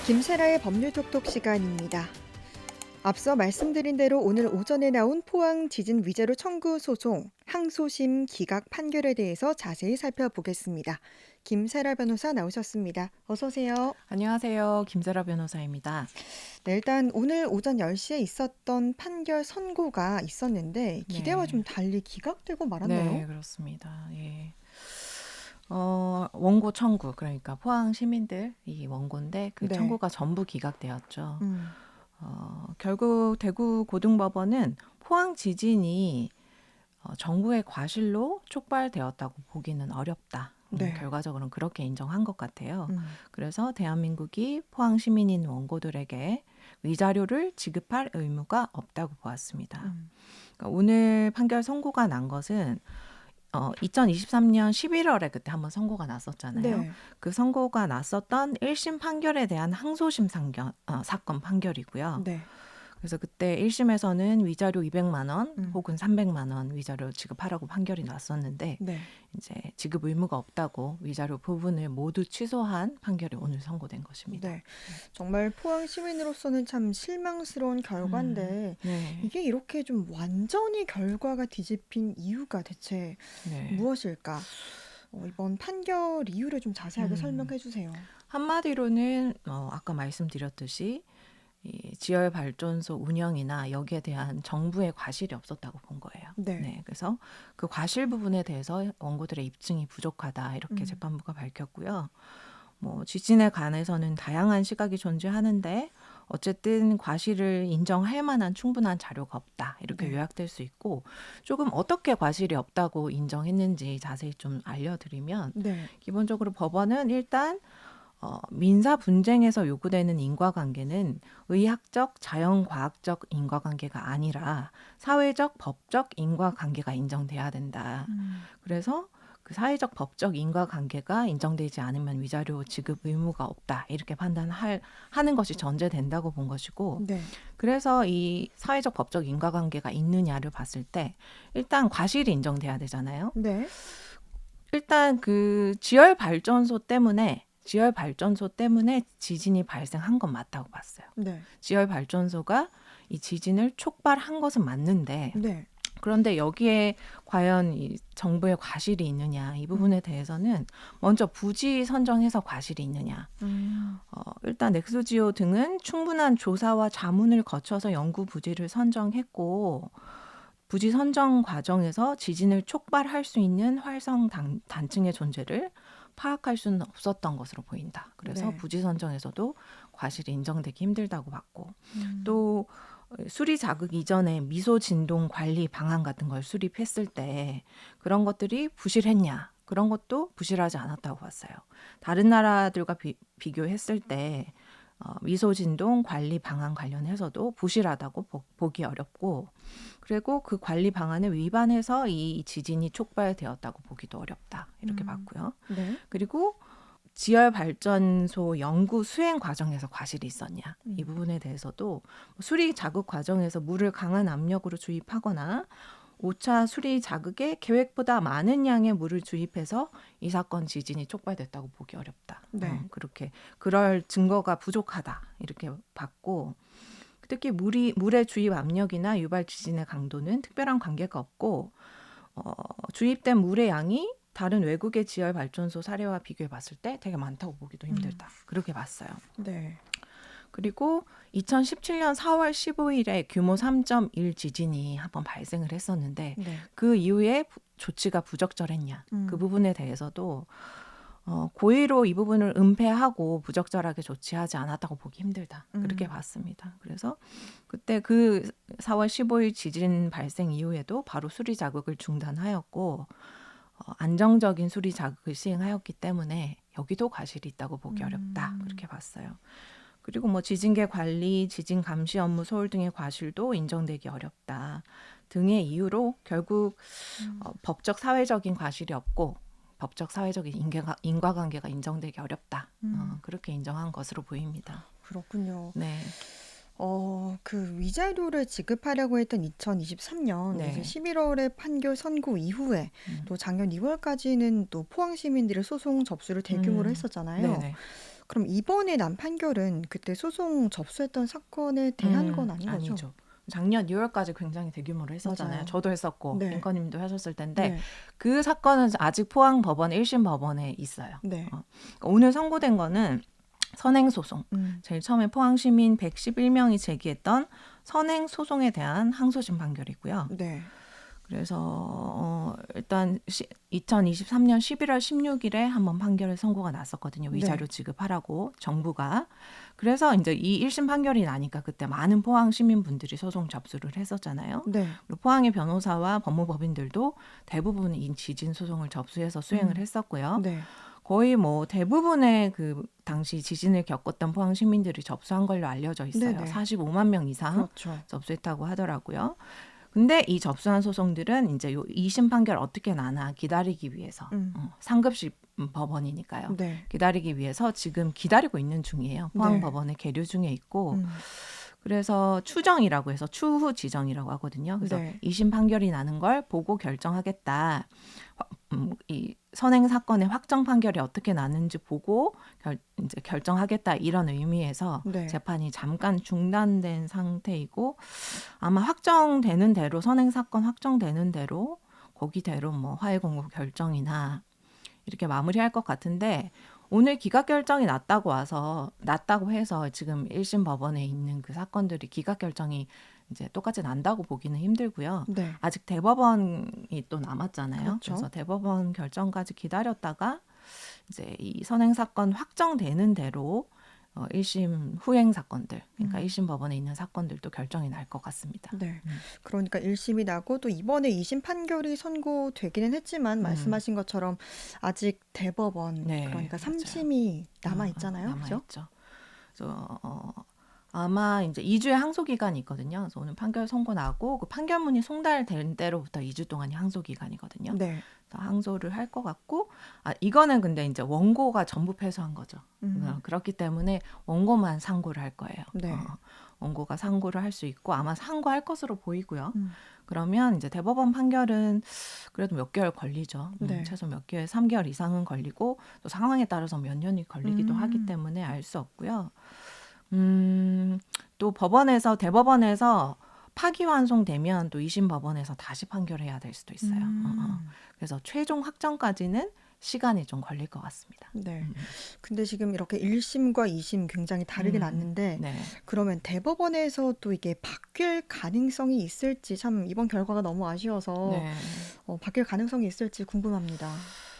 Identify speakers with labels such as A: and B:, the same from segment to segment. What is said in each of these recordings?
A: 김세라의 법률톡톡 시간입니다. 앞서 말씀드린 대로 오늘 오전에 나온 포항 지진 위자료 청구 소송 항소심 기각 판결에 대해서 자세히 살펴보겠습니다. 김세라 변호사 나오셨습니다. 어서 오세요.
B: 안녕하세요. 김세라 변호사입니다.
A: 네, 일단 오늘 오전 10시에 있었던 판결 선고가 있었는데 기대와 좀
B: 네,
A: 달리 기각되고 말았네요.
B: 네, 그렇습니다. 예. 원고 청구, 그러니까 포항 시민들 이 원고인데 그
A: 네.
B: 청구가 전부 기각되었죠.
A: 음,
B: 결국 대구 고등법원은 포항 지진이 정부의 과실로 촉발되었다고 보기는 어렵다.
A: 네.
B: 결과적으로는 그렇게 인정한 것 같아요.
A: 음,
B: 그래서 대한민국이 포항 시민인 원고들에게 위자료를 지급할 의무가 없다고 보았습니다.
A: 음,
B: 그러니까 오늘 판결 선고가 난 것은 2023년 11월에 그때 한번 선고가 났었잖아요.
A: 네.
B: 그 선고가 났었던 1심 판결에 대한 항소심 사건 판결이고요.
A: 네.
B: 그래서 그때 1심에서는 위자료 200만 원
A: 음,
B: 혹은 300만 원 위자료 지급하라고 판결이 났었는데
A: 네.
B: 이제 지급 의무가 없다고 위자료 부분을 모두 취소한 판결이 오늘 선고된 것입니다.
A: 네. 정말 포항 시민으로서는 참 실망스러운
B: 음,
A: 결과인데
B: 네,
A: 이게 이렇게 좀 완전히 결과가 뒤집힌 이유가 대체
B: 네.
A: 무엇일까? 이번 판결 이유를 좀 자세하게
B: 음,
A: 설명해 주세요.
B: 한마디로는 아까 말씀드렸듯이 이 지열 발전소 운영이나 여기에 대한 정부의 과실이 없었다고 본 거예요.
A: 네.
B: 네, 그래서 그 과실 부분에 대해서 원고들의 입증이 부족하다 이렇게
A: 음,
B: 재판부가 밝혔고요. 뭐 지진에 관해서는 다양한 시각이 존재하는데 어쨌든 과실을 인정할 만한 충분한 자료가 없다 이렇게
A: 네.
B: 요약될 수 있고 조금 어떻게 과실이 없다고 인정했는지 자세히 좀 알려드리면
A: 네.
B: 기본적으로 법원은 일단 민사 분쟁에서 요구되는 인과관계는 의학적, 자연과학적 인과관계가 아니라 사회적, 법적 인과관계가 인정돼야 된다.
A: 음,
B: 그래서 그 사회적, 법적 인과관계가 인정되지 않으면 위자료 지급 의무가 없다. 이렇게 하는 것이 전제된다고 본 것이고,
A: 네.
B: 그래서 이 사회적, 법적 인과관계가 있느냐를 봤을 때 일단 과실이 인정돼야 되잖아요.
A: 네.
B: 일단 그 지열 발전소 때문에 지진이 발생한 건 맞다고 봤어요.
A: 네.
B: 지열 발전소가 이 지진을 촉발한 것은 맞는데
A: 네.
B: 그런데 여기에 과연 이 정부의 과실이 있느냐 이
A: 음,
B: 부분에 대해서는 먼저 부지 선정해서 과실이 있느냐.
A: 음,
B: 일단 넥스지오 등은 충분한 조사와 자문을 거쳐서 연구 부지를 선정했고 부지 선정 과정에서 지진을 촉발할 수 있는 활성 단층의 존재를 파악할 수는 없었던 것으로 보인다. 그래서
A: 네.
B: 부지 선정에서도 과실이 인정되기 힘들다고 봤고
A: 음,
B: 또 수리 자극 이전에 미소 진동 관리 방안 같은 걸 수립했을 때 그런 것들이 부실했냐? 그런 것도 부실하지 않았다고 봤어요. 다른 나라들과 비교했을 때 미소 진동 관리 방안 관련해서도 부실하다고 보기 어렵고 그리고 그 관리 방안을 위반해서 이 지진이 촉발되었다고 보기도 어렵다. 이렇게
A: 음,
B: 봤고요.
A: 네.
B: 그리고 지열 발전소 연구 수행 과정에서 과실이 있었냐 이
A: 음,
B: 부분에 대해서도 수리 자극 과정에서 물을 강한 압력으로 주입하거나 5차 수리 자극에 계획보다 많은 양의 물을 주입해서 이 사건 지진이 촉발됐다고 보기 어렵다.
A: 네.
B: 그렇게 그럴 증거가 부족하다 이렇게 봤고 특히 물의 주입 압력이나 유발 지진의 강도는 특별한 관계가 없고 주입된 물의 양이 다른 외국의 지열 발전소 사례와 비교해 봤을 때 되게 많다고 보기도
A: 음,
B: 힘들다. 그렇게 봤어요.
A: 네.
B: 그리고 2017년 4월 15일에 규모 3.1 지진이 한번 발생을 했었는데
A: 네.
B: 그 이후에 조치가 부적절했냐. 그
A: 음,
B: 부분에 대해서도 고의로 이 부분을 은폐하고 부적절하게 조치하지 않았다고 보기 힘들다. 그렇게
A: 음,
B: 봤습니다. 그래서 그때 그 4월 15일 지진 발생 이후에도 바로 수리 자극을 중단하였고 안정적인 수리 자극을 시행하였기 때문에 여기도 과실이 있다고 보기 어렵다.
A: 음,
B: 그렇게 봤어요. 그리고 뭐 지진계 관리, 지진 감시 업무 소홀 등의 과실도 인정되기 어렵다. 등의 이유로 결국
A: 음,
B: 법적 사회적인 과실이 없고 법적 사회적인 인과관계가 인정되기 어렵다.
A: 음.
B: 그렇게 인정한 것으로 보입니다.
A: 그렇군요.
B: 네,
A: 그 위자료를 지급하려고 했던 2023년 이제
B: 네.
A: 11월에 판결 선고 이후에
B: 음.
A: 또 작년 2월까지는 또 포항 시민들이 소송 접수를 대규모로 했었잖아요.
B: 네네.
A: 그럼 이번에 난 판결은 그때 소송 접수했던 사건에 대한 건 아닌 거죠?
B: 아니죠. 작년 2월까지 굉장히 대규모로 했었잖아요.
A: 맞아요.
B: 저도 했었고
A: 네.
B: 링컨님도 하셨을 텐데
A: 네.
B: 그 사건은 아직 포항 법원 1심 법원에 있어요.
A: 네.
B: 그러니까 오늘 선고된 거는 선행소송.
A: 음.
B: 제일 처음에 포항 시민 111명이 제기했던 선행소송에 대한 항소심 판결이고요.
A: 네.
B: 그래서 일단 2023년 11월 16일에 한번 판결의 선고가 났었거든요. 위자료
A: 네.
B: 지급하라고 정부가. 그래서 이제 이 1심 판결이 나니까 그때 많은 포항 시민분들이 소송 접수를 했었잖아요.
A: 네.
B: 그리고 포항의 변호사와 법무법인들도 대부분 이 지진 소송을 접수해서 수행을 했었고요.
A: 네.
B: 거의 뭐 대부분의 그 당시 지진을 겪었던 포항 시민들이 접수한 걸로 알려져 있어요.
A: 네네.
B: 45만 명 이상
A: 그렇죠.
B: 접수했다고 하더라고요. 근데 이 접수한 소송들은 이제 요 2심 판결 어떻게 나나 기다리기 위해서 상급시 법원이니까요.
A: 네.
B: 기다리기 위해서 지금 기다리고 있는 중이에요. 포항
A: 네.
B: 법원에 계류 중에 있고
A: 음.
B: 그래서 추정이라고 해서 추후 지정이라고 하거든요. 그래서
A: 네.
B: 2심 판결이 나는 걸 보고 결정하겠다. 이 선행 사건의 확정 판결이 어떻게 나는지 보고 이제 결정하겠다 이런 의미에서
A: 네.
B: 재판이 잠깐 중단된 상태이고 아마 확정되는 대로 선행 사건 확정되는 대로 거기대로 뭐 화해 공고 결정이나 이렇게 마무리할 것 같은데 오늘 기각 결정이 났다고 해서 지금 1심 법원에 있는 그 사건들이 기각 결정이 이제 똑같이 난다고 보기는 힘들고요.
A: 네.
B: 아직 대법원이 또 남았잖아요.
A: 그렇죠.
B: 그래서 대법원 결정까지 기다렸다가 이제 이 선행 사건 확정되는 대로 1심 후행 사건들, 그러니까 1심 법원에 있는 사건들도 결정이 날 것 같습니다.
A: 네. 그러니까 1심이 나고 또 이번에 2심 판결이 선고되기는 했지만 말씀하신 것처럼 아직 대법원
B: 네,
A: 그러니까
B: 맞아요.
A: 3심이 남아 있잖아요. 그죠?
B: 남아있죠. 그래서 아마 이제 2주의 항소 기간이 있거든요. 그래서 오늘 판결 선고 나고 그 판결문이 송달된 때로부터 2주 동안이 항소 기간이거든요.
A: 네.
B: 그래서 항소를 할 것 같고 이거는 근데 이제 원고가 전부 패소한 거죠. 그렇기 때문에 원고만 상고를 할 거예요.
A: 네.
B: 원고가 상고를 할 수 있고 아마 상고할 것으로 보이고요.
A: 음.
B: 그러면 이제 대법원 판결은 그래도 몇 개월 걸리죠.
A: 네.
B: 최소 몇 개월, 3개월 이상은 걸리고 또 상황에 따라서 몇 년이 걸리기도 하기 때문에 알 수 없고요. 또 대법원에서 파기환송되면 또 2심 법원에서 다시 판결해야 될 수도 있어요. 그래서 최종 확정까지는 시간이 좀 걸릴 것 같습니다.
A: 네. 근데 지금 이렇게 1심과 2심 굉장히 다르게 났는데
B: 네.
A: 그러면 대법원에서 또 이게 바뀔 가능성이 있을지 참 이번 결과가 너무 아쉬워서
B: 네.
A: 바뀔 가능성이 있을지 궁금합니다.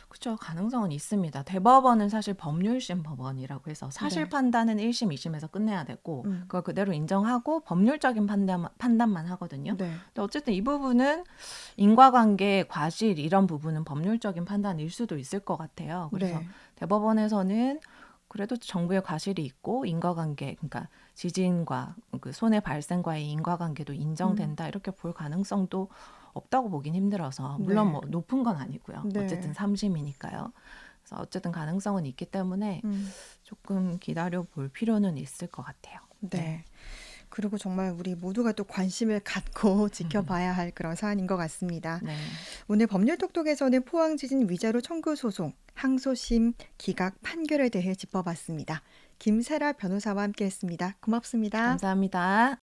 B: 그렇죠. 가능성은 있습니다. 대법원은 사실 법률심 법원이라고 해서 사실
A: 네.
B: 판단은 1심, 2심에서 끝내야 되고
A: 음.
B: 그걸 그대로 인정하고 법률적인 판단만 하거든요.
A: 네.
B: 근데 어쨌든 이 부분은 인과관계, 과실 이런 부분은 법률적인 판단일 수도 있을 것 같아요. 그래서
A: 네.
B: 대법원에서는 그래도 정부의 과실이 있고 인과관계, 그러니까 지진과 그 손해 발생과의 인과관계도 인정된다 이렇게 볼 가능성도 없다고 보긴 힘들어서 물론
A: 네.
B: 뭐 높은 건 아니고요.
A: 네.
B: 어쨌든 3심이니까요. 그래서 어쨌든 가능성은 있기 때문에 조금 기다려 볼 필요는 있을 것 같아요.
A: 네. 그리고 정말 우리 모두가 또 관심을 갖고 지켜봐야 할 그런 사안인 것 같습니다.
B: 네.
A: 오늘 법률톡톡에서는 포항 지진 위자료 청구 소송, 항소심 기각 판결에 대해 짚어봤습니다. 김세라 변호사와 함께했습니다. 고맙습니다.
B: 감사합니다.